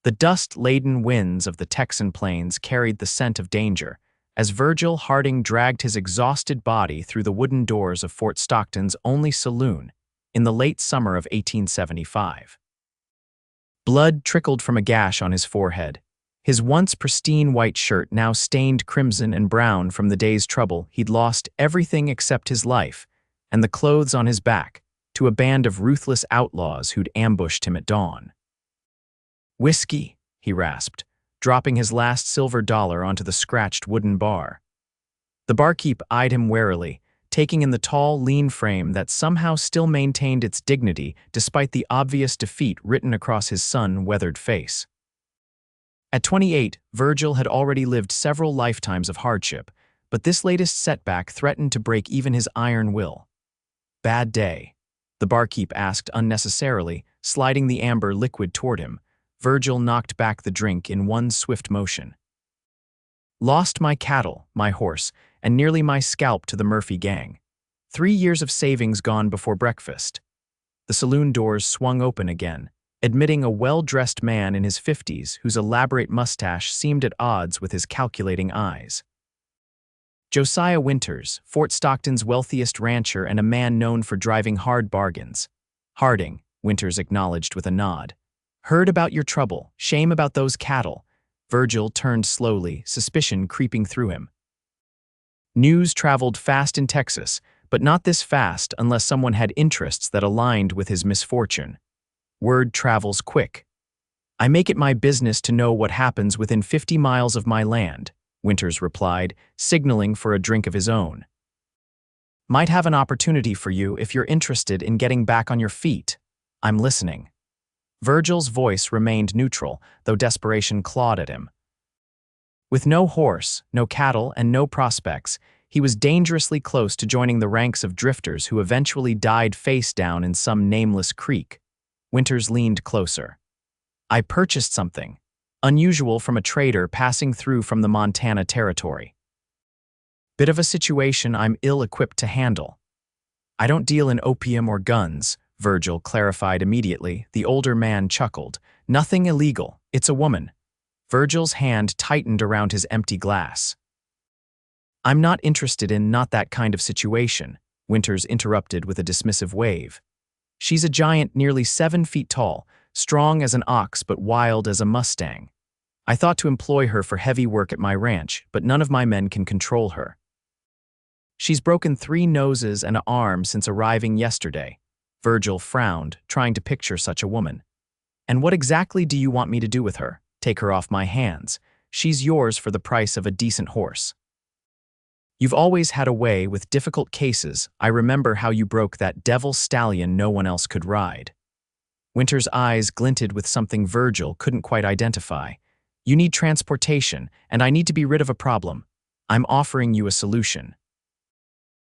The dust-laden winds of the Texan plains carried the scent of danger as Virgil Harding dragged his exhausted body through the wooden doors of Fort Stockton's only saloon in the late summer of 1875. Blood trickled from a gash on his forehead, his once pristine white shirt now stained crimson and brown from the day's trouble. He'd lost everything except his life and the clothes on his back to a band of ruthless outlaws who'd ambushed him at dawn. "Whiskey," he rasped, dropping his last silver dollar onto the scratched wooden bar. The barkeep eyed him warily, taking in the tall, lean frame that somehow still maintained its dignity despite the obvious defeat written across his sun-weathered face. At 28, Virgil had already lived several lifetimes of hardship, but this latest setback threatened to break even his iron will. "Bad day?" the barkeep asked unnecessarily, sliding the amber liquid toward him. Virgil knocked back the drink in one swift motion. "Lost my cattle, my horse, and nearly my scalp to the Murphy gang. 3 years of savings gone before breakfast." The saloon doors swung open again, admitting a well-dressed man in his 50s whose elaborate mustache seemed at odds with his calculating eyes. Josiah Winters, Fort Stockton's wealthiest rancher and a man known for driving hard bargains. "Harding," Winters acknowledged with a nod. "Heard about your trouble, shame about those cattle." Virgil turned slowly, suspicion creeping through him. News traveled fast in Texas, but not this fast unless someone had interests that aligned with his misfortune. Word travels quick. "I make it my business to know what happens within 50 miles of my land," Winters replied, signaling for a drink of his own. "Might have an opportunity for you if you're interested in getting back on your feet. I'm listening." Virgil's voice remained neutral, though desperation clawed at him. With no horse, no cattle, and no prospects, he was dangerously close to joining the ranks of drifters who eventually died face down in some nameless creek. Winters leaned closer. "I purchased something unusual from a trader passing through from the Montana territory. Bit of a situation I'm ill-equipped to handle." "I don't deal in opium or guns," Virgil clarified immediately. The older man chuckled. "Nothing illegal. It's a woman." Virgil's hand tightened around his empty glass. "I'm not interested in not that kind of situation," Winters interrupted with a dismissive wave. "She's a giant nearly 7 feet tall, strong as an ox but wild as a mustang. I thought to employ her for heavy work at my ranch, but none of my men can control her. She's broken 3 noses and an arm since arriving yesterday." Virgil frowned, trying to picture such a woman. "And what exactly do you want me to do with her? Take her off my hands. She's yours for the price of a decent horse." "You've always had a way with difficult cases. I remember how you broke that devil stallion no one else could ride." Winter's eyes glinted with something Virgil couldn't quite identify. "You need transportation, and I need to be rid of a problem. I'm offering you a solution."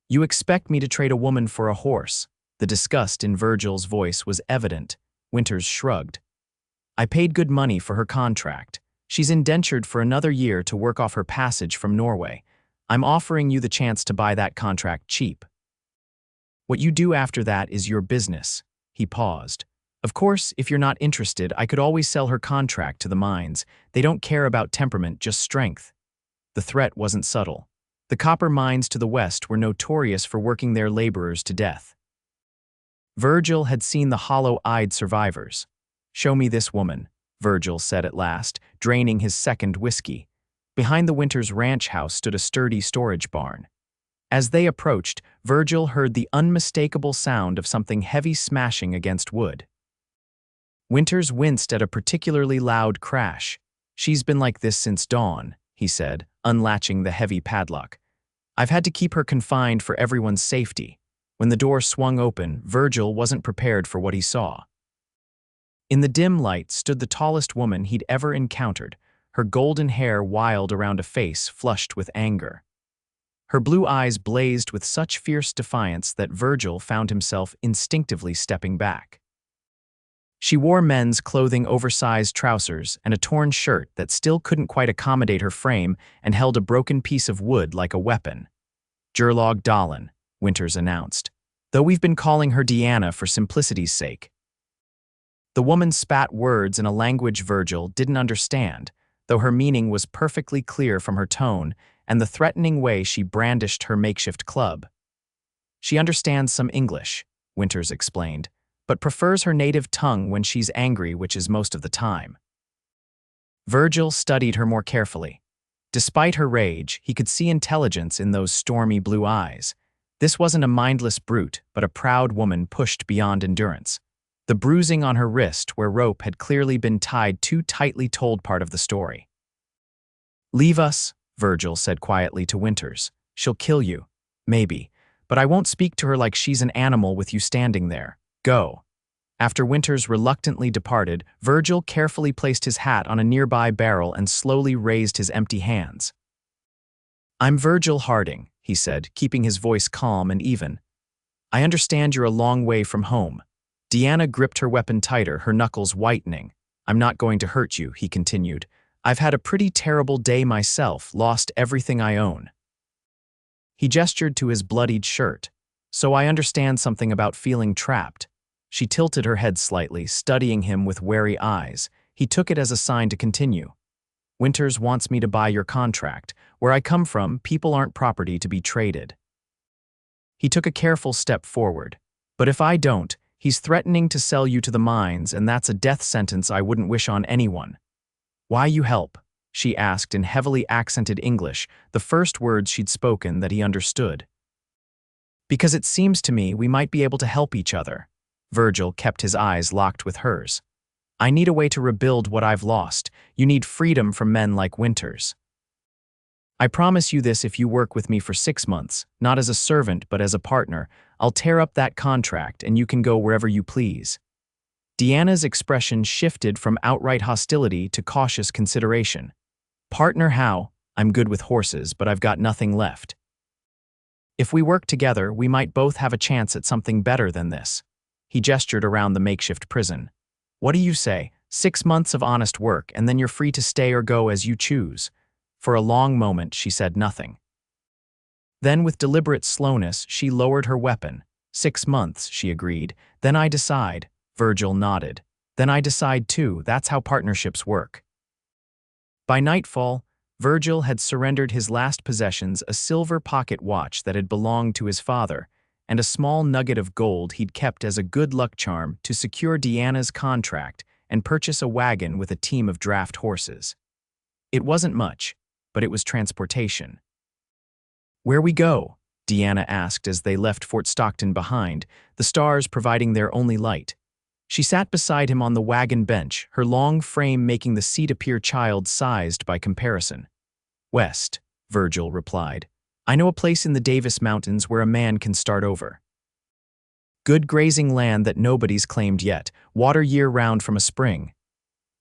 "You expect me to trade a woman for a horse?" The disgust in Virgil's voice was evident. Winters shrugged. "I paid good money for her contract. She's indentured for another year to work off her passage from Norway. I'm offering you the chance to buy that contract cheap. What you do after that is your business." He paused. "Of course, if you're not interested, I could always sell her contract to the mines. They don't care about temperament, just strength." The threat wasn't subtle. The copper mines to the west were notorious for working their laborers to death. Virgil had seen the hollow-eyed survivors. "Show me this woman," Virgil said at last, draining his second whiskey. Behind the Winters ranch house stood a sturdy storage barn. As they approached, Virgil heard the unmistakable sound of something heavy smashing against wood. Winters winced at a particularly loud crash. "She's been like this since dawn," he said, unlatching the heavy padlock. "I've had to keep her confined for everyone's safety." When the door swung open, Virgil wasn't prepared for what he saw. In the dim light stood the tallest woman he'd ever encountered, her golden hair wild around a face flushed with anger. Her blue eyes blazed with such fierce defiance that Virgil found himself instinctively stepping back. She wore men's clothing, oversized trousers, and a torn shirt that still couldn't quite accommodate her frame and held a broken piece of wood like a weapon. "Diana Dahlen," Winters announced, "though we've been calling her Diana for simplicity's sake." The woman spat words in a language Virgil didn't understand, though her meaning was perfectly clear from her tone and the threatening way she brandished her makeshift club. She understands some English, Winters explained, but prefers her native tongue when she's angry, which is most of the time. Virgil studied her more carefully. Despite her rage, he could see intelligence in those stormy blue eyes. This wasn't a mindless brute, but a proud woman pushed beyond endurance. The bruising on her wrist where rope had clearly been tied too tightly told part of the story. "Leave us," Virgil said quietly to Winters. "She'll kill you. Maybe. But I won't speak to her like she's an animal with you standing there. Go." After Winters reluctantly departed, Virgil carefully placed his hat on a nearby barrel and slowly raised his empty hands. "I'm Virgil Harding," he said, keeping his voice calm and even. "I understand you're a long way from home." Diana gripped her weapon tighter, her knuckles whitening. "I'm not going to hurt you," he continued. "I've had a pretty terrible day myself, lost everything I own." He gestured to his bloodied shirt. "So I understand something about feeling trapped." She tilted her head slightly, studying him with wary eyes. He took it as a sign to continue. "Winters wants me to buy your contract. Where I come from, people aren't property to be traded." He took a careful step forward. "But if I don't, he's threatening to sell you to the mines, and that's a death sentence I wouldn't wish on anyone." "Why you help?" she asked in heavily accented English, the first words she'd spoken that he understood. "Because it seems to me we might be able to help each other." Virgil kept his eyes locked with hers. "I need a way to rebuild what I've lost. You need freedom from men like Winters. I promise you this: if you work with me for 6 months, not as a servant but as a partner, I'll tear up that contract and you can go wherever you please." Diana's expression shifted from outright hostility to cautious consideration. "Partner how? I'm good with horses, but I've got nothing left. If we work together, we might both have a chance at something better than this." He gestured around the makeshift prison. "What do you say? 6 months of honest work, and then you're free to stay or go as you choose." For a long moment, she said nothing. Then, with deliberate slowness, she lowered her weapon. 6 months, she agreed. "Then I decide." Virgil nodded. "Then I decide too. That's how partnerships work." By nightfall, Virgil had surrendered his last possessions, a silver pocket watch that had belonged to his father, and a small nugget of gold he'd kept as a good luck charm to secure Diana's contract and purchase a wagon with a team of draft horses. It wasn't much, but it was transportation. "Where we go?" Diana asked as they left Fort Stockton behind, the stars providing their only light. She sat beside him on the wagon bench, her long frame making the seat appear child-sized by comparison. "West," Virgil replied. "I know a place in the Davis Mountains where a man can start over. Good grazing land that nobody's claimed yet, water year-round from a spring."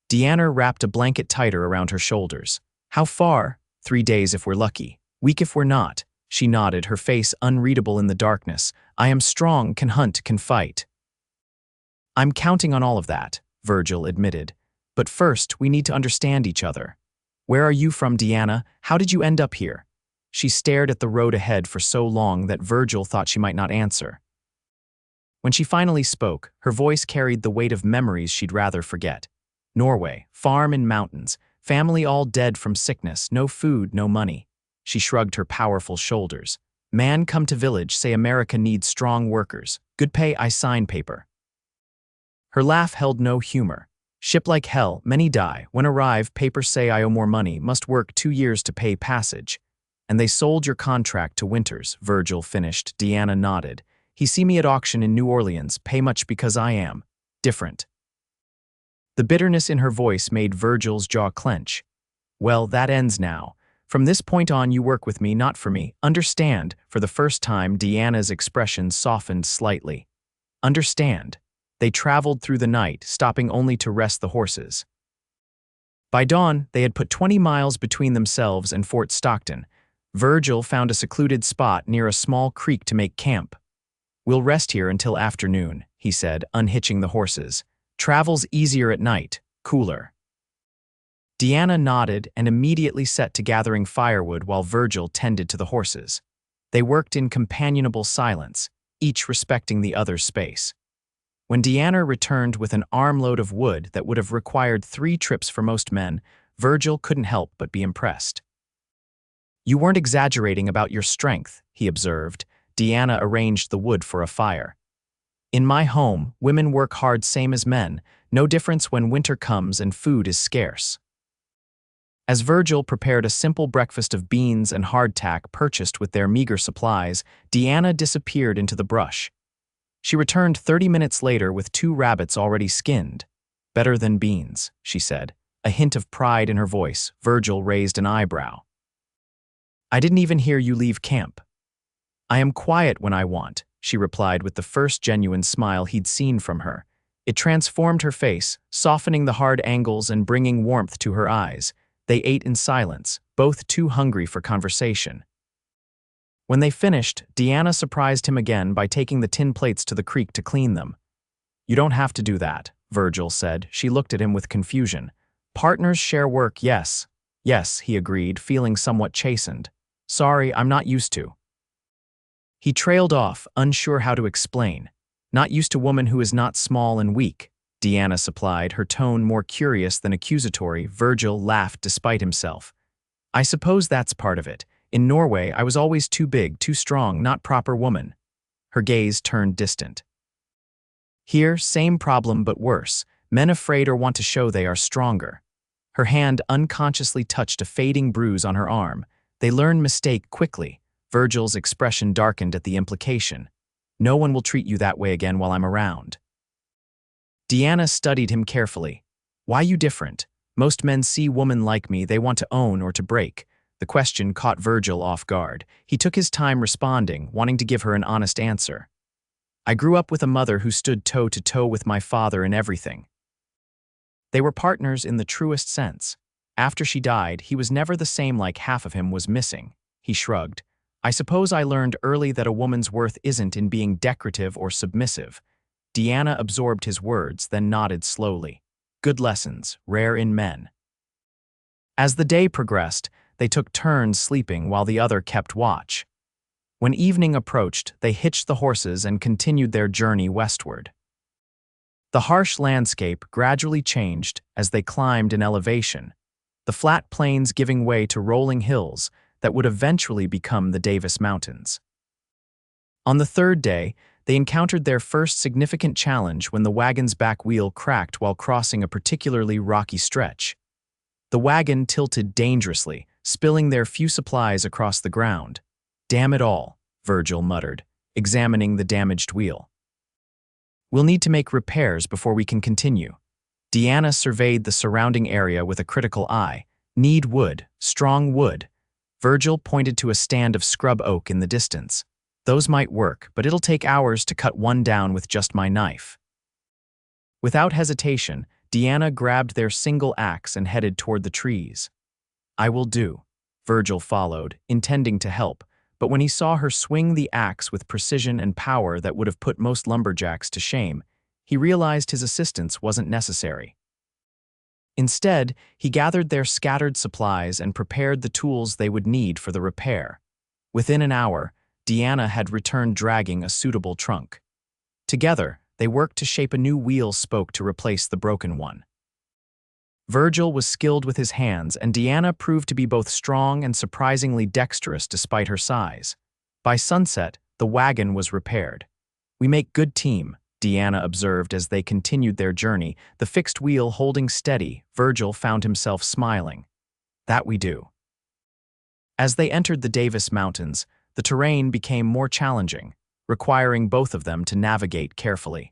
Diana wrapped a blanket tighter around her shoulders. "How far?" 3 days if we're lucky. Week if we're not." She nodded, her face unreadable in the darkness. "I am strong, can hunt, can fight." "I'm counting on all of that," Virgil admitted. "But first, we need to understand each other. Where are you from, Diana? How did you end up here?" She stared at the road ahead for so long that Virgil thought she might not answer. When she finally spoke, her voice carried the weight of memories she'd rather forget. "Norway, farm in mountains, family all dead from sickness, no food, no money." She shrugged her powerful shoulders. "Man come to village, say America needs strong workers. Good pay, I sign paper." Her laugh held no humor. "Ship like hell, many die. When arrive, papers say I owe more money, must work 2 years to pay passage. And they sold your contract to Winters," Virgil finished. Diana nodded. "He see me at auction in New Orleans, pay much because I am different." The bitterness in her voice made Virgil's jaw clench. "Well, that ends now. From this point on, you work with me, not for me. Understand?" For the first time, Diana's expression softened slightly. "Understand." They traveled through the night, stopping only to rest the horses. By dawn, they had put 20 miles between themselves and Fort Stockton. Virgil found a secluded spot near a small creek to make camp. "We'll rest here until afternoon," he said, unhitching the horses. "Travel's easier at night, cooler." Diana nodded and immediately set to gathering firewood while Virgil tended to the horses. They worked in companionable silence, each respecting the other's space. When Diana returned with an armload of wood that would have required 3 trips for most men, Virgil couldn't help but be impressed. "You weren't exaggerating about your strength," he observed. Diana arranged the wood for a fire. "In my home, women work hard same as men, no difference when winter comes and food is scarce." As Virgil prepared a simple breakfast of beans and hardtack purchased with their meager supplies, Diana disappeared into the brush. She returned 30 minutes later with 2 rabbits already skinned. "Better than beans," she said, a hint of pride in her voice. Virgil raised an eyebrow. "I didn't even hear you leave camp." "I am quiet when I want," she replied with the first genuine smile he'd seen from her. It transformed her face, softening the hard angles and bringing warmth to her eyes. They ate in silence, both too hungry for conversation. When they finished, Diana surprised him again by taking the tin plates to the creek to clean them. "You don't have to do that," Virgil said. She looked at him with confusion. "Partners share work, yes." "Yes," he agreed, feeling somewhat chastened. "Sorry, I'm not used to." He trailed off, unsure how to explain. "Not used to a woman who is not small and weak," Diana supplied, her tone more curious than accusatory. Virgil laughed despite himself. "I suppose that's part of it. In Norway, I was always too big, too strong, not proper woman." Her gaze turned distant. "Here, same problem but worse. Men afraid or want to show they are stronger." Her hand unconsciously touched a fading bruise on her arm. "They learn mistake quickly." Virgil's expression darkened at the implication. "No one will treat you that way again while I'm around." Diana studied him carefully. "Why you different? Most men see woman like me, they want to own or to break." The question caught Virgil off guard. He took his time responding, wanting to give her an honest answer. "I grew up with a mother who stood toe-to-toe with my father in everything. They were partners in the truest sense. After she died, he was never the same, like half of him was missing." He shrugged. "I suppose I learned early that a woman's worth isn't in being decorative or submissive." Diana absorbed his words, then nodded slowly. Good lessons, rare in men. As the day progressed, they took turns sleeping while the other kept watch. When evening approached, they hitched the horses and continued their journey westward. The harsh landscape gradually changed as they climbed in elevation, the flat plains giving way to rolling hills that would eventually become the Davis Mountains. On the 3rd day, they encountered their first significant challenge when the wagon's back wheel cracked while crossing a particularly rocky stretch. The wagon tilted dangerously, spilling their few supplies across the ground. "Damn it all," Virgil muttered, examining the damaged wheel. "We'll need to make repairs before we can continue." Diana surveyed the surrounding area with a critical eye. "Need wood, strong wood." Virgil pointed to a stand of scrub oak in the distance. "Those might work, but it'll take hours to cut one down with just my knife." Without hesitation, Diana grabbed their single axe and headed toward the trees. "I will do." Virgil followed, intending to help, but when he saw her swing the axe with precision and power that would have put most lumberjacks to shame, he realized his assistance wasn't necessary. Instead, he gathered their scattered supplies and prepared the tools they would need for the repair. Within an hour, Diana had returned dragging a suitable trunk. Together, they worked to shape a new wheel spoke to replace the broken one. Virgil was skilled with his hands, and Diana proved to be both strong and surprisingly dexterous despite her size. By sunset, the wagon was repaired. "We make good team," Diana observed as they continued their journey, the fixed wheel holding steady. Virgil found himself smiling. "That we do." As they entered the Davis Mountains, the terrain became more challenging, requiring both of them to navigate carefully.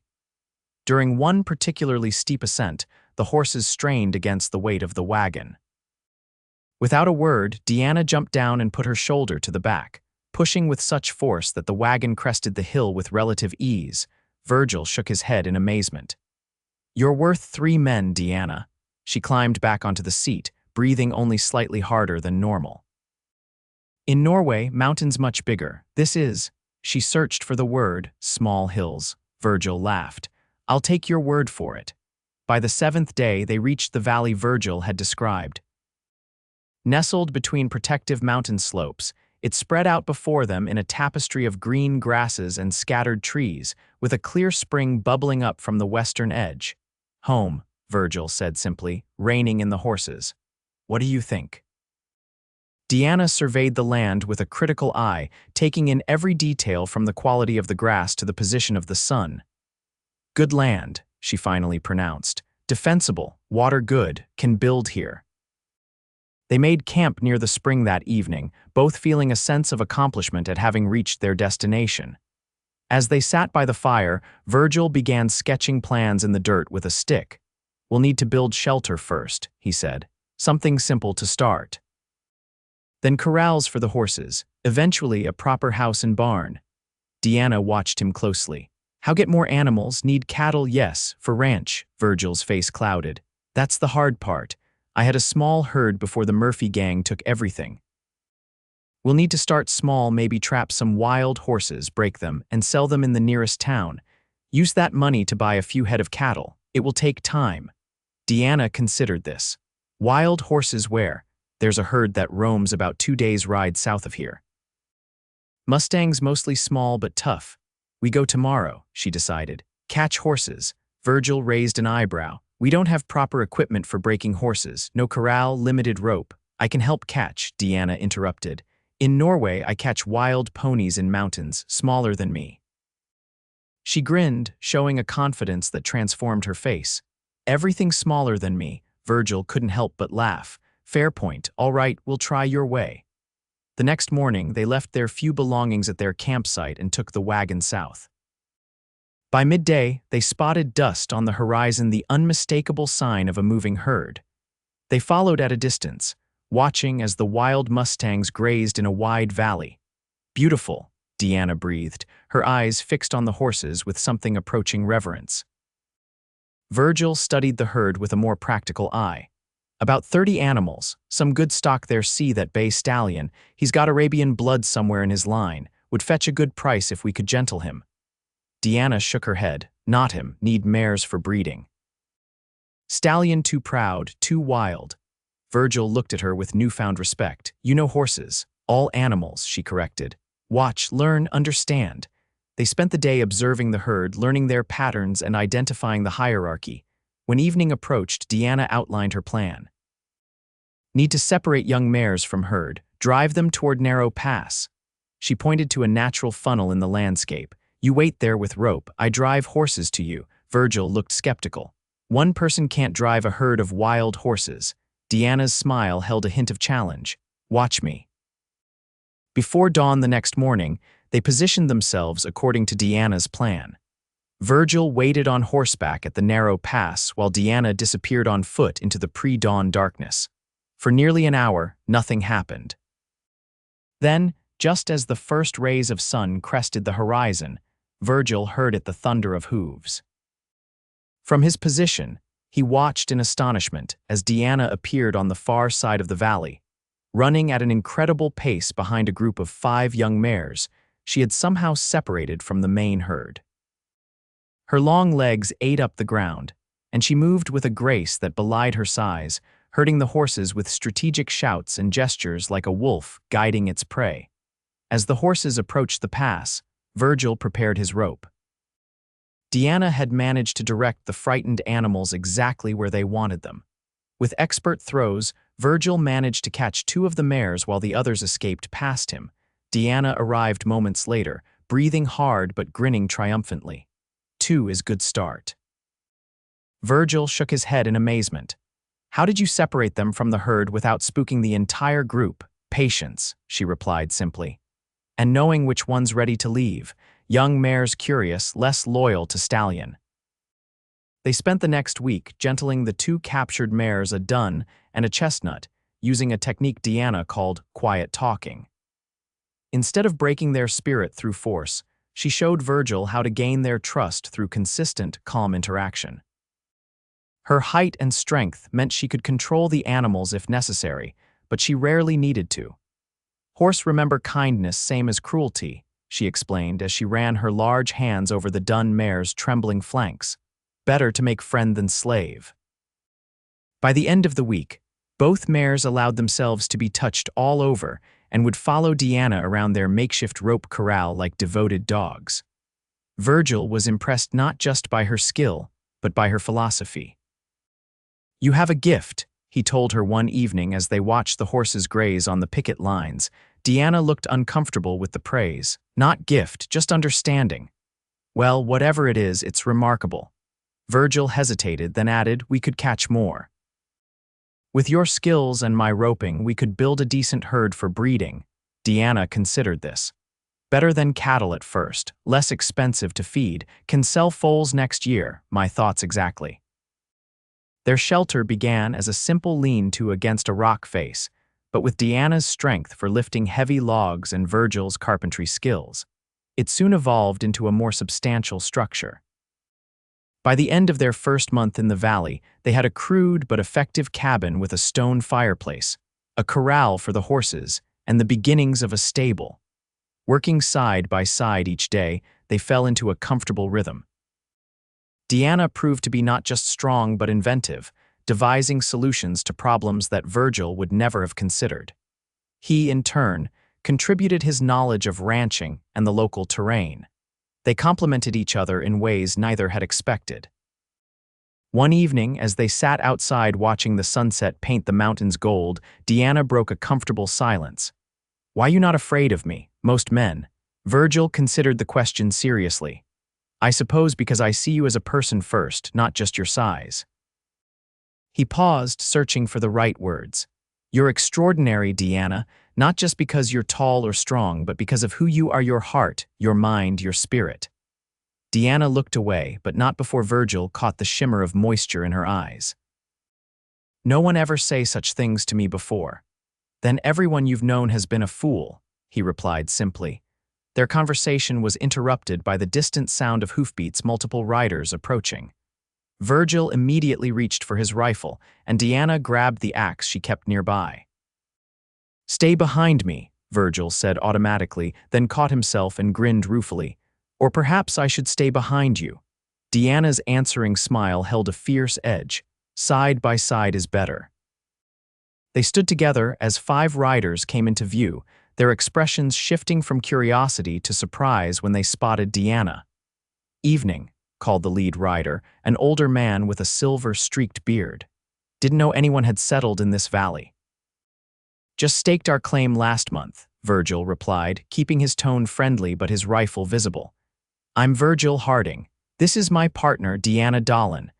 During one particularly steep ascent, the horses strained against the weight of the wagon. Without a word, Diana jumped down and put her shoulder to the back, pushing with such force that the wagon crested the hill with relative ease. Virgil shook his head in amazement. "You're worth 3 men, Diana." She climbed back onto the seat, breathing only slightly harder than normal. "In Norway, mountains much bigger. This is..." She searched for the word, "small hills." Virgil laughed. "I'll take your word for it." By the 7th day, they reached the valley Virgil had described. Nestled between protective mountain slopes, It spread out before them in a tapestry of green grasses and scattered trees, with a clear spring bubbling up from the western edge. "Home," Virgil said simply, reining in the horses. "What do you think?" Diana surveyed the land with a critical eye, taking in every detail from the quality of the grass to the position of the sun. "Good land," she finally pronounced. "Defensible, water good, can build here." They made camp near the spring that evening, both feeling a sense of accomplishment at having reached their destination. As they sat by the fire, Virgil began sketching plans in the dirt with a stick. "We'll need to build shelter first," he said. "Something simple to start. Then corrals for the horses, eventually a proper house and barn." Diana watched him closely. "How get more animals? Need cattle, yes, for ranch." Virgil's face clouded. "That's the hard part. I had a small herd before the Murphy gang took everything. We'll need to start small, maybe trap some wild horses, break them, and sell them in the nearest town. Use that money to buy a few head of cattle. It will take time." Diana considered this. "Wild horses where?" "There's a herd that roams about 2 days' ride south of here. Mustangs mostly small but tough. We go tomorrow," she decided. "Catch horses." Virgil raised an eyebrow. "We don't have proper equipment for breaking horses. No corral, limited rope." "I can help catch," Diana interrupted. "In Norway, I catch wild ponies in mountains, smaller than me." She grinned, showing a confidence that transformed her face. "Everything smaller than me." Virgil couldn't help but laugh. "Fair point. All right, we'll try your way." The next morning, they left their few belongings at their campsite and took the wagon south. By midday, they spotted dust on the horizon, the unmistakable sign of a moving herd. They followed at a distance, watching as the wild mustangs grazed in a wide valley. "Beautiful," Diana breathed, her eyes fixed on the horses with something approaching reverence. Virgil studied the herd with a more practical eye. "About 30 animals, some good stock there. See that bay stallion? He's got Arabian blood somewhere in his line. Would fetch a good price if we could gentle him." Diana shook her head. "Not him, need mares for breeding." "Stallion too proud, too wild." Virgil looked at her with newfound respect. "You know horses." "All animals," she corrected. "Watch, learn, understand." They spent the day observing the herd, learning their patterns and identifying the hierarchy. When evening approached, Diana outlined her plan. "Need to separate young mares from herd, drive them toward narrow pass." She pointed to a natural funnel in the landscape. "You wait there with rope, I drive horses to you." Virgil looked skeptical. "One person can't drive a herd of wild horses." Diana's smile held a hint of challenge. "Watch me." Before dawn the next morning, they positioned themselves according to Diana's plan. Virgil waited on horseback at the narrow pass while Diana disappeared on foot into the pre-dawn darkness. For nearly an hour, nothing happened. Then, just as the first rays of sun crested the horizon, Virgil heard the thunder of hooves. From his position, he watched in astonishment as Diana appeared on the far side of the valley. Running at an incredible pace behind a group of 5 young mares, she had somehow separated from the main herd. Her long legs ate up the ground, and she moved with a grace that belied her size, herding the horses with strategic shouts and gestures like a wolf guiding its prey. As the horses approached the pass, Virgil prepared his rope. Diana had managed to direct the frightened animals exactly where they wanted them. With expert throws, Virgil managed to catch 2 of the mares while the others escaped past him. Diana arrived moments later, breathing hard but grinning triumphantly. 2 is good start. Virgil shook his head in amazement. "How did you separate them from the herd without spooking the entire group?" "Patience," she replied simply. "And knowing which one's ready to leave. Young mares curious, less loyal to stallion." They spent the next week gentling the 2 captured mares, a dun and a chestnut, using a technique Diana called quiet talking. Instead of breaking their spirit through force, she showed Virgil how to gain their trust through consistent, calm interaction. Her height and strength meant she could control the animals if necessary, but she rarely needed to. "Horse remember kindness same as cruelty," she explained as she ran her large hands over the dun mare's trembling flanks. "Better to make friend than slave." By the end of the week, both mares allowed themselves to be touched all over, and would follow Diana around their makeshift rope corral like devoted dogs. Virgil was impressed not just by her skill, but by her philosophy. "You have a gift," he told her one evening as they watched the horses graze on the picket lines. Diana looked uncomfortable with the praise. "Not gift, just understanding." "Well, whatever it is, it's remarkable." Virgil hesitated, then added, "We could catch more. With your skills and my roping, we could build a decent herd for breeding." Diana considered this. "Better than cattle at first, less expensive to feed, can sell foals next year." "My thoughts exactly." Their shelter began as a simple lean-to against a rock face, but with Diana's strength for lifting heavy logs and Virgil's carpentry skills, it soon evolved into a more substantial structure. By the end of their first month in the valley, they had a crude but effective cabin with a stone fireplace, a corral for the horses, and the beginnings of a stable. Working side by side each day, they fell into a comfortable rhythm. Diana proved to be not just strong but inventive, devising solutions to problems that Virgil would never have considered. He, in turn, contributed his knowledge of ranching and the local terrain. They complemented each other in ways neither had expected. One evening, as they sat outside watching the sunset paint the mountains gold, Diana broke a comfortable silence. "Why you not afraid of me? Most men." Virgil considered the question seriously. "I suppose because I see you as a person first, not just your size." He paused, searching for the right words. "You're extraordinary, Diana, not just because you're tall or strong, but because of who you are, your heart, your mind, your spirit." Diana looked away, but not before Virgil caught the shimmer of moisture in her eyes. "No one ever say such things to me before." "Then everyone you've known has been a fool," he replied simply. Their conversation was interrupted by the distant sound of hoofbeats, multiple riders approaching. Virgil immediately reached for his rifle, and Diana grabbed the axe she kept nearby. "Stay behind me," Virgil said automatically, then caught himself and grinned ruefully. "Or perhaps I should stay behind you." Diana's answering smile held a fierce edge. "Side by side is better." They stood together as 5 riders came into view, their expressions shifting from curiosity to surprise when they spotted Diana. "Evening," called the lead rider, an older man with a silver-streaked beard. "Didn't know anyone had settled in this valley." "Just staked our claim last month," Virgil replied, keeping his tone friendly but his rifle visible. "I'm Virgil Harding. This is my partner, Diana Dahlen."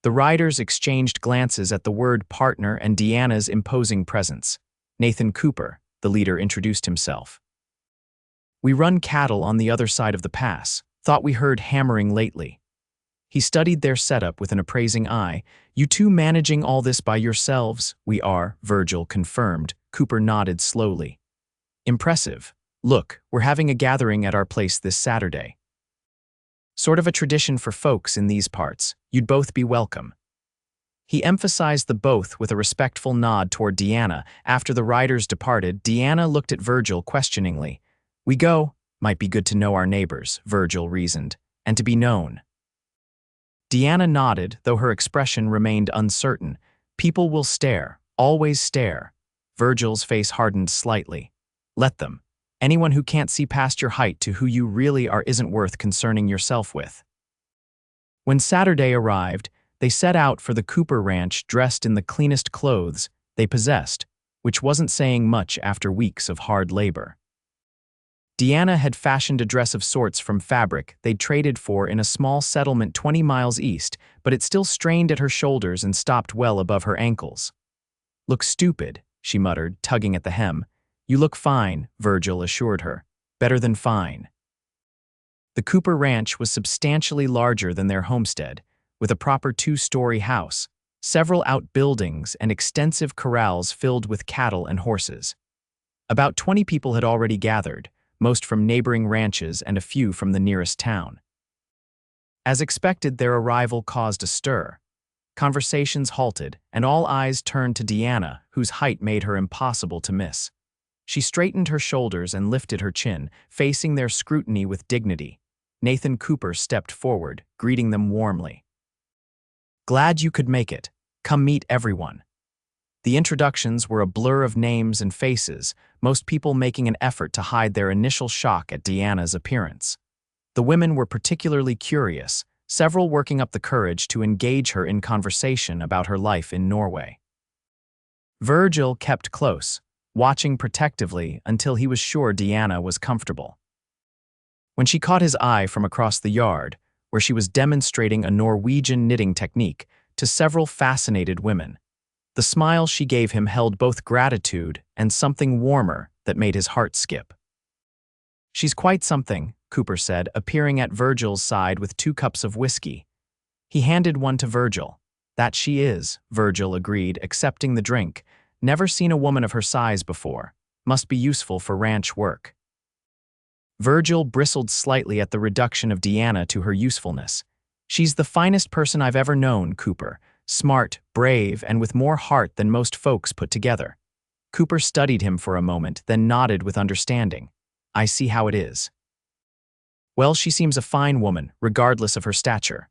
The riders exchanged glances at the word partner and Diana's imposing presence. "Nathan Cooper," the leader introduced himself. "We run cattle on the other side of the pass. Thought we heard hammering lately." He studied their setup with an appraising eye. "You two managing all this by yourselves?" "We are," Virgil confirmed. Cooper nodded slowly. "Impressive. Look, we're having a gathering at our place this Saturday. Sort of a tradition for folks in these parts. You'd both be welcome." He emphasized the both with a respectful nod toward Diana. After the riders departed, Diana looked at Virgil questioningly. "We go? Might be good to know our neighbors," Virgil reasoned, "and to be known." Diana nodded, though her expression remained uncertain. "People will stare, always stare." Virgil's face hardened slightly. "Let them. Anyone who can't see past your height to who you really are isn't worth concerning yourself with." When Saturday arrived, they set out for the Cooper Ranch dressed in the cleanest clothes they possessed, which wasn't saying much after weeks of hard labor. Diana had fashioned a dress of sorts from fabric they'd traded for in a small settlement 20 miles east, but it still strained at her shoulders and stopped well above her ankles. "Look stupid," she muttered, tugging at the hem. "You look fine," Virgil assured her. "Better than fine." The Cooper Ranch was substantially larger than their homestead, with a proper 2-story house, several outbuildings, and extensive corrals filled with cattle and horses. About 20 people had already gathered, most from neighboring ranches and a few from the nearest town. As expected, their arrival caused a stir. Conversations halted, and all eyes turned to Diana, whose height made her impossible to miss. She straightened her shoulders and lifted her chin, facing their scrutiny with dignity. Nathan Cooper stepped forward, greeting them warmly. "Glad you could make it. Come meet everyone." The introductions were a blur of names and faces, most people making an effort to hide their initial shock at Diana's appearance. The women were particularly curious, several working up the courage to engage her in conversation about her life in Norway. Virgil kept close, watching protectively until he was sure Diana was comfortable. When she caught his eye from across the yard, where she was demonstrating a Norwegian knitting technique to several fascinated women, the smile she gave him held both gratitude and something warmer that made his heart skip. "She's quite something," Cooper said, appearing at Virgil's side with 2 cups of whiskey. He handed one to Virgil. "That she is," Virgil agreed, accepting the drink. "Never seen a woman of her size before. Must be useful for ranch work." Virgil bristled slightly at the reduction of Diana to her usefulness. "She's the finest person I've ever known, Cooper. Smart, brave, and with more heart than most folks put together." Cooper studied him for a moment, then nodded with understanding. "I see how it is." "Well, she seems a fine woman, regardless of her stature."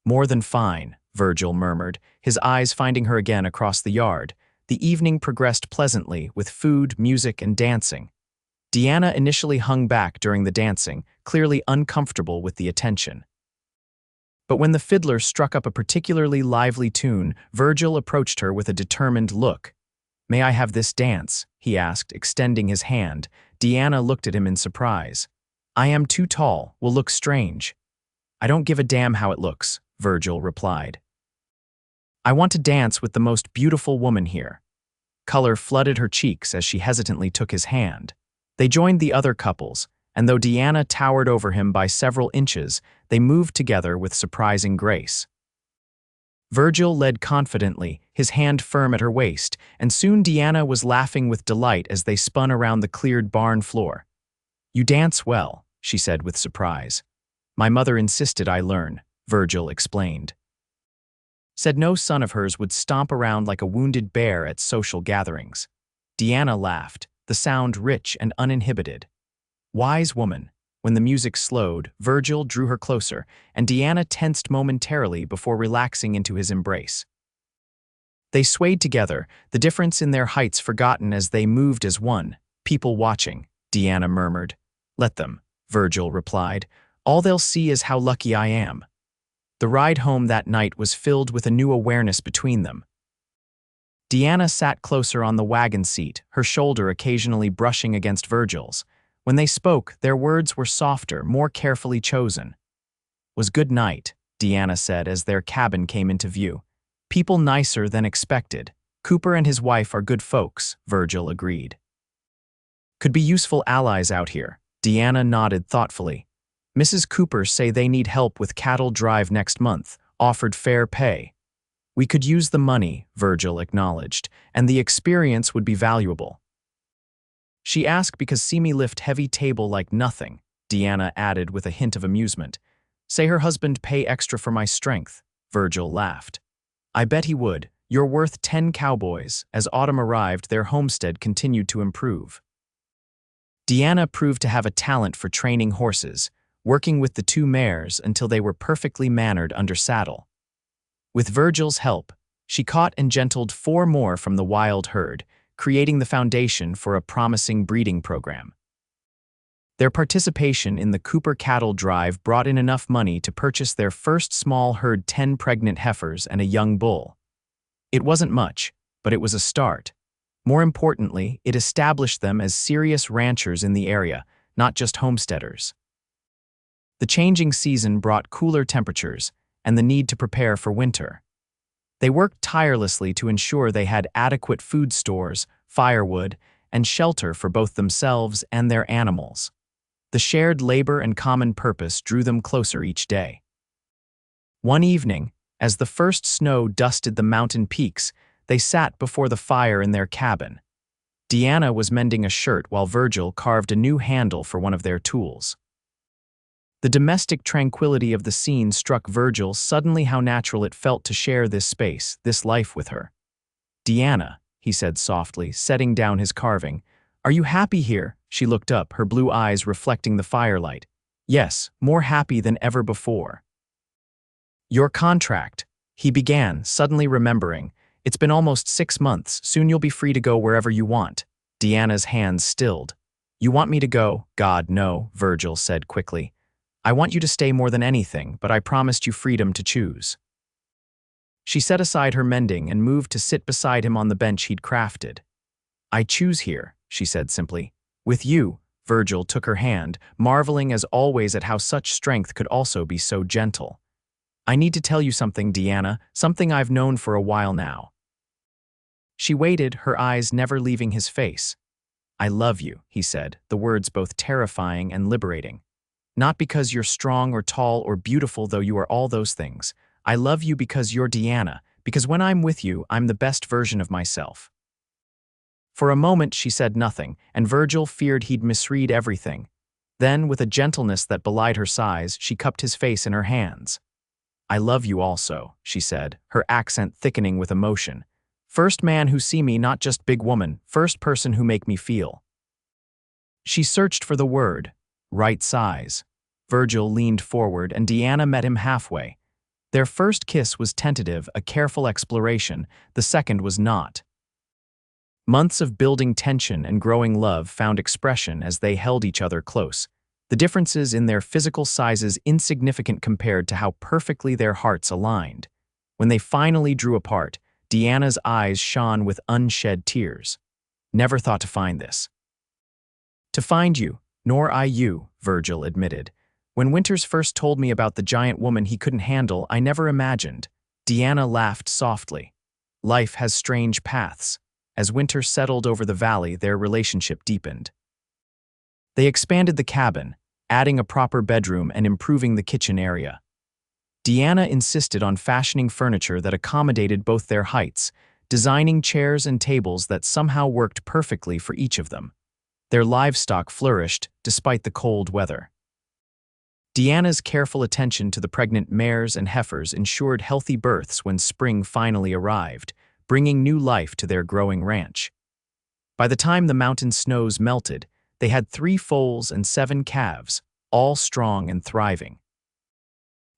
"More than fine," Virgil murmured, his eyes finding her again across the yard. The evening progressed pleasantly, with food, music, and dancing. Diana initially hung back during the dancing, clearly uncomfortable with the attention. But when the fiddler struck up a particularly lively tune, Virgil approached her with a determined look. "May I have this dance?" he asked, extending his hand. Diana looked at him in surprise. "I am too tall, will look strange." "I don't give a damn how it looks," Virgil replied. "I want to dance with the most beautiful woman here." Color flooded her cheeks as she hesitantly took his hand. They joined the other couples, and though Diana towered over him by several inches, they moved together with surprising grace. Virgil led confidently, his hand firm at her waist, and soon Diana was laughing with delight as they spun around the cleared barn floor. "You dance well," she said with surprise. "My mother insisted I learn," Virgil explained. Said no son of hers would stomp around like a wounded bear at social gatherings. Diana laughed, the sound rich and uninhibited. Wise woman. When the music slowed, Virgil drew her closer, and Diana tensed momentarily before relaxing into his embrace. They swayed together, the difference in their heights forgotten as they moved as one. "People watching," Diana murmured. "Let them," Virgil replied. "All they'll see is how lucky I am." The ride home that night was filled with a new awareness between them. Diana sat closer on the wagon seat, her shoulder occasionally brushing against Virgil's. When they spoke, their words were softer, more carefully chosen. "Was good night," Diana said as their cabin came into view. "People nicer than expected. Cooper and his wife are good folks," Virgil agreed. "Could be useful allies out here," Diana nodded thoughtfully. "Mrs. Cooper say they need help with cattle drive next month, offered fair pay." "We could use the money," Virgil acknowledged, "and the experience would be valuable." "She asked because see me lift heavy table like nothing," Diana added with a hint of amusement. "Say her husband pay extra for my strength," Virgil laughed. "I bet he would. You're worth 10 cowboys." As autumn arrived, their homestead continued to improve. Diana proved to have a talent for training horses, working with the 2 mares until they were perfectly mannered under saddle. With Virgil's help, she caught and gentled 4 more from the wild herd, creating the foundation for a promising breeding program. Their participation in the Cooper cattle drive brought in enough money to purchase their first small herd, 10 pregnant heifers and a young bull. It wasn't much, but it was a start. More importantly, it established them as serious ranchers in the area, not just homesteaders. The changing season brought cooler temperatures and the need to prepare for winter. They worked tirelessly to ensure they had adequate food stores, firewood, and shelter for both themselves and their animals. The shared labor and common purpose drew them closer each day. One evening, as the first snow dusted the mountain peaks, they sat before the fire in their cabin. Diana was mending a shirt while Virgil carved a new handle for one of their tools. The domestic tranquility of the scene struck Virgil suddenly how natural it felt to share this space, this life with her. "Diana," he said softly, setting down his carving, "are you happy here?" She looked up, her blue eyes reflecting the firelight. "Yes, more happy than ever before." "Your contract," he began, suddenly remembering, It's been almost 6 months. Soon you'll be free to go wherever you want. Diana's hands stilled. You want me to go? God, no, Virgil said quickly. I want you to stay more than anything, but I promised you freedom to choose. She set aside her mending and moved to sit beside him on the bench he'd crafted. I choose here, she said simply. With you. Virgil took her hand, marveling as always at how such strength could also be so gentle. I need to tell you something, Diana, something I've known for a while now. She waited, her eyes never leaving his face. I love you, he said, the words both terrifying and liberating. Not because you're strong or tall or beautiful, though you are all those things. I love you because you're Diana, because when I'm with you, I'm the best version of myself. For a moment she said nothing, and Virgil feared he'd misread everything. Then, with a gentleness that belied her size, she cupped his face in her hands. I love you also, she said, her accent thickening with emotion. First man who see me, not just big woman, first person who make me feel. She searched for the word, right size. Virgil leaned forward and Diana met him halfway. Their first kiss was tentative, a careful exploration. The second was not. Months of building tension and growing love found expression as they held each other close. The differences in their physical sizes insignificant compared to how perfectly their hearts aligned. When they finally drew apart, Diana's eyes shone with unshed tears. Never thought to find this. To find you, nor I you, Virgil admitted. When Winters first told me about the giant woman he couldn't handle, I never imagined. Diana laughed softly. Life has strange paths. As winter settled over the valley, their relationship deepened. They expanded the cabin, adding a proper bedroom and improving the kitchen area. Diana insisted on fashioning furniture that accommodated both their heights, designing chairs and tables that somehow worked perfectly for each of them. Their livestock flourished despite the cold weather. Diana's careful attention to the pregnant mares and heifers ensured healthy births when spring finally arrived, bringing new life to their growing ranch. By the time the mountain snows melted, they had 3 foals and 7 calves, all strong and thriving.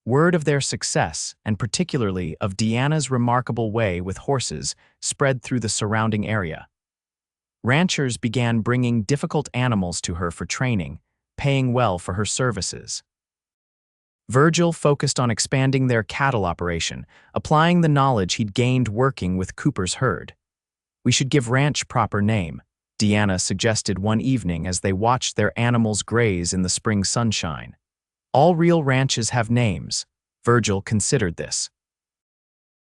Word of their success, and particularly of Diana's remarkable way with horses, spread through the surrounding area. Ranchers began bringing difficult animals to her for training, paying well for her services. Virgil focused on expanding their cattle operation, applying the knowledge he'd gained working with Cooper's herd. We should give ranch proper name, Diana suggested one evening as they watched their animals graze in the spring sunshine. All real ranches have names. Virgil considered this.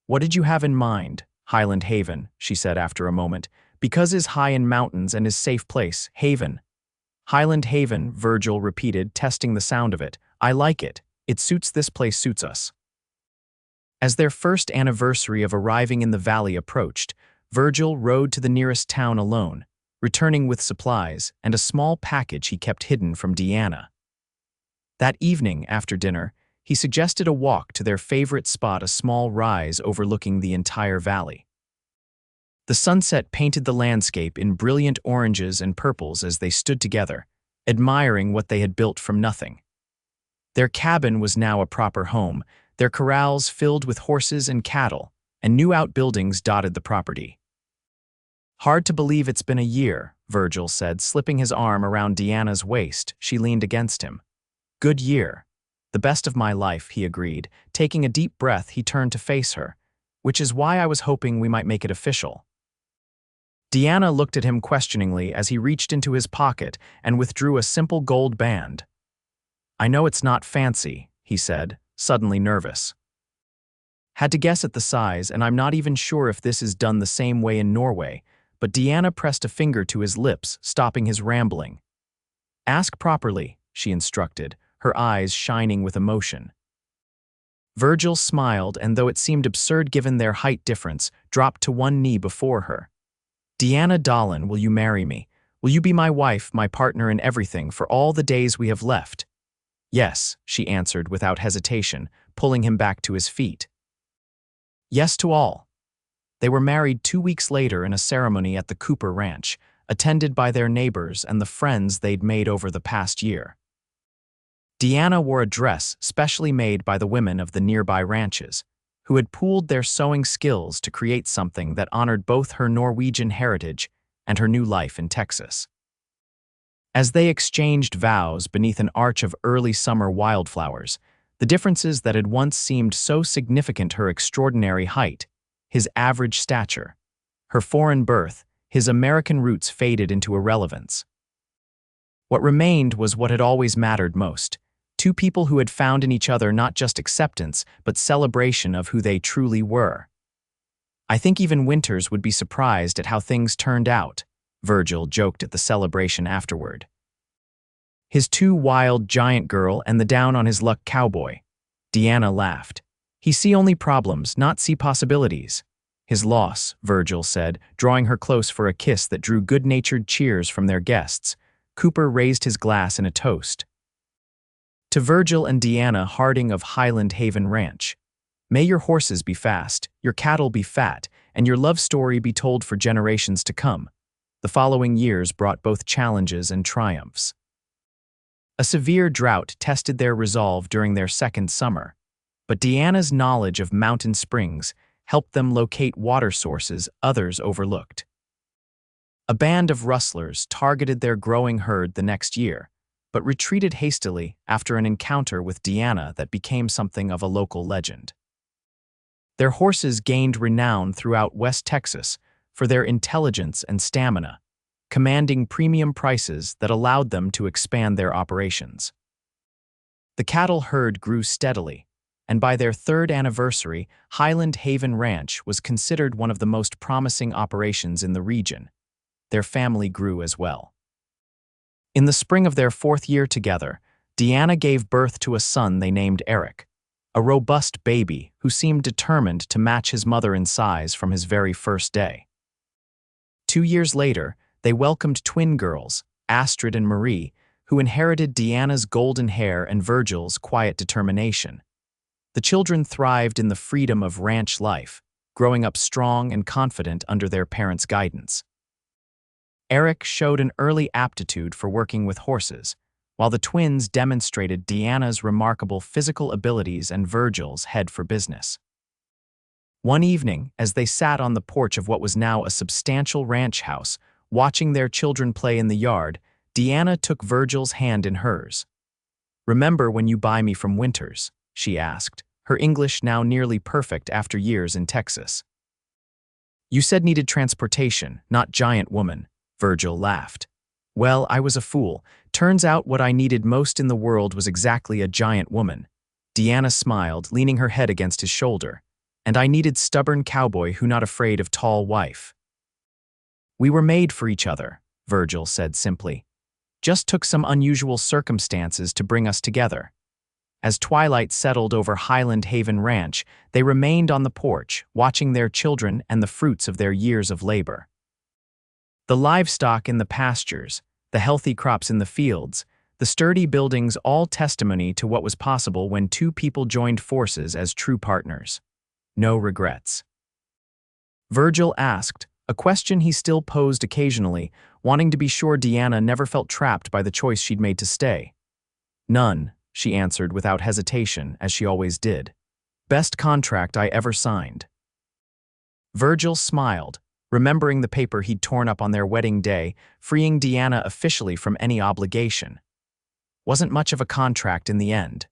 What did you have in mind? Highland Haven, she said after a moment. Because is high in mountains and is safe place, Haven. Highland Haven, Virgil repeated, testing the sound of it. I like it. It suits this place suits us. As their first anniversary of arriving in the valley approached, Virgil rode to the nearest town alone, returning with supplies and a small package he kept hidden from Diana. That evening, after dinner, he suggested a walk to their favorite spot, a small rise overlooking the entire valley. The sunset painted the landscape in brilliant oranges and purples as they stood together, admiring what they had built from nothing. Their cabin was now a proper home, their corrals filled with horses and cattle, and new outbuildings dotted the property. Hard to believe it's been a year, Virgil said, slipping his arm around Diana's waist. She leaned against him. Good year. The best of my life, he agreed. Taking a deep breath, he turned to face her. Which is why I was hoping we might make it official. Diana looked at him questioningly as he reached into his pocket and withdrew a simple gold band. I know it's not fancy, he said, suddenly nervous. Had to guess at the size, and I'm not even sure if this is done the same way in Norway, but Diana pressed a finger to his lips, stopping his rambling. Ask properly, she instructed, her eyes shining with emotion. Virgil smiled, and though it seemed absurd given their height difference, dropped to one knee before her. Diana Dahlen, will you marry me? Will you be my wife, my partner in everything, for all the days we have left? Yes, she answered without hesitation, pulling him back to his feet. Yes to all. They were married 2 weeks later in a ceremony at the Cooper Ranch, attended by their neighbors and the friends they'd made over the past year. Diana wore a dress specially made by the women of the nearby ranches, who had pooled their sewing skills to create something that honored both her Norwegian heritage and her new life in Texas. As they exchanged vows beneath an arch of early summer wildflowers, the differences that had once seemed so significant, her extraordinary height, his average stature, her foreign birth, his American roots, faded into irrelevance. What remained was what had always mattered most: two people who had found in each other not just acceptance, but celebration of who they truly were. "I think even Winters would be surprised at how things turned out," Virgil joked at the celebration afterward. "His too wild giant girl and the down-on-his-luck cowboy." Diana laughed. "He see only problems, not see possibilities." "His loss," Virgil said, drawing her close for a kiss that drew good-natured cheers from their guests. Cooper raised his glass in a toast. "To Virgil and Diana Harding of Highland Haven Ranch. May your horses be fast, your cattle be fat, and your love story be told for generations to come." The following years brought both challenges and triumphs. A severe drought tested their resolve during their second summer, but Diana's knowledge of mountain springs helped them locate water sources others overlooked. A band of rustlers targeted their growing herd the next year, but retreated hastily after an encounter with Diana that became something of a local legend. Their horses gained renown throughout West Texas for their intelligence and stamina, commanding premium prices that allowed them to expand their operations. The cattle herd grew steadily, and by their third anniversary, Highland Haven Ranch was considered one of the most promising operations in the region. Their family grew as well. In the spring of their fourth year together, Diana gave birth to a son they named Eric, a robust baby who seemed determined to match his mother in size from his very first day. 2 years later, they welcomed twin girls, Astrid and Marie, who inherited Diana's golden hair and Virgil's quiet determination. The children thrived in the freedom of ranch life, growing up strong and confident under their parents' guidance. Eric showed an early aptitude for working with horses, while the twins demonstrated Diana's remarkable physical abilities and Virgil's head for business. One evening, as they sat on the porch of what was now a substantial ranch house, watching their children play in the yard, Diana took Virgil's hand in hers. "Remember when you buy me from Winters?" she asked, her English now nearly perfect after years in Texas. "You said needed transportation, not giant woman," Virgil laughed. "Well, I was a fool. Turns out what I needed most in the world was exactly a giant woman." Diana smiled, leaning her head against his shoulder. "And I needed stubborn cowboy who not afraid of tall wife." "We were made for each other," Virgil said simply. "Just took some unusual circumstances to bring us together." As twilight settled over Highland Haven Ranch, they remained on the porch, watching their children and the fruits of their years of labor. The livestock in the pastures, the healthy crops in the fields, the sturdy buildings, all testimony to what was possible when two people joined forces as true partners. No regrets. Virgil asked, a question he still posed occasionally, wanting to be sure Diana never felt trapped by the choice she'd made to stay. "None," she answered without hesitation, as she always did. "Best contract I ever signed." Virgil smiled, remembering the paper he'd torn up on their wedding day, freeing Diana officially from any obligation. "Wasn't much of a contract in the end."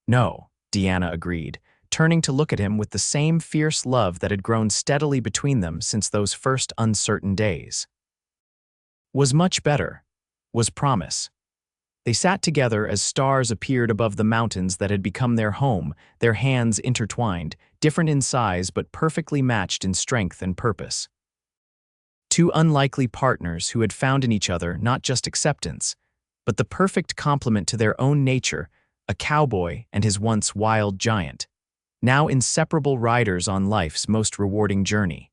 "No," Diana agreed, turning to look at him with the same fierce love that had grown steadily between them since those first uncertain days. "Was much better," was promise. They sat together as stars appeared above the mountains that had become their home, their hands intertwined, different in size but perfectly matched in strength and purpose. Two unlikely partners who had found in each other not just acceptance, but the perfect complement to their own nature, a cowboy and his once wild giant, now inseparable riders on life's most rewarding journey.